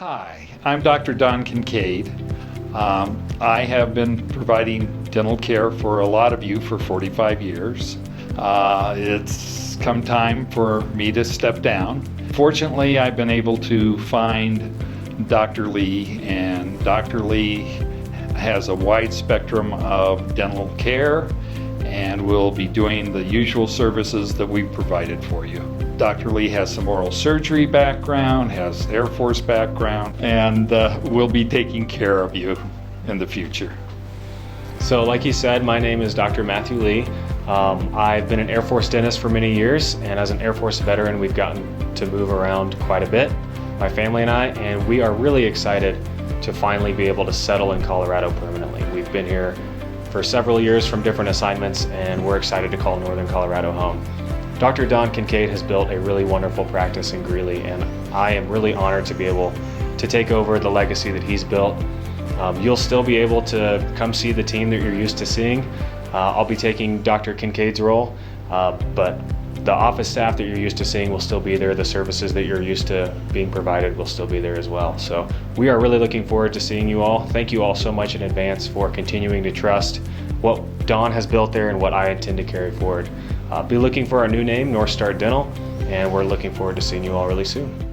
Hi, I'm Dr. Don Kinkade. I have been providing dental care for a lot of you for 45 years. It's come time for me to step down. Fortunately, I've been able to find Dr. Lee, and Dr. Lee has a wide spectrum of dental care and will be doing the usual services that we've provided for you. Dr. Lee has some oral surgery background, has Air Force background, and will be taking care of you in the future. So like you said, my name is Dr. Matthew Lee. I've been an Air Force dentist for many years, and as an Air Force veteran, we've gotten to move around quite a bit, my family and I, and we are really excited to finally be able to settle in Colorado permanently. We've been here for several years from different assignments, and we're excited to call Northern Colorado home. Dr. Don Kinkade has built a really wonderful practice in Greeley, and I am really honored to be able to take over the legacy that he's built. You'll still be able to come see the team that you're used to seeing. I'll be taking Dr. Kinkade's role, but the office staff that you're used to seeing will still be there. The services that you're used to being provided will still be there as well. So we are really looking forward to seeing you all. Thank you all so much in advance for continuing to trust what Don has built there and what I intend to carry forward. Be looking for our new name, North Star Dental, and we're looking forward to seeing you all really soon.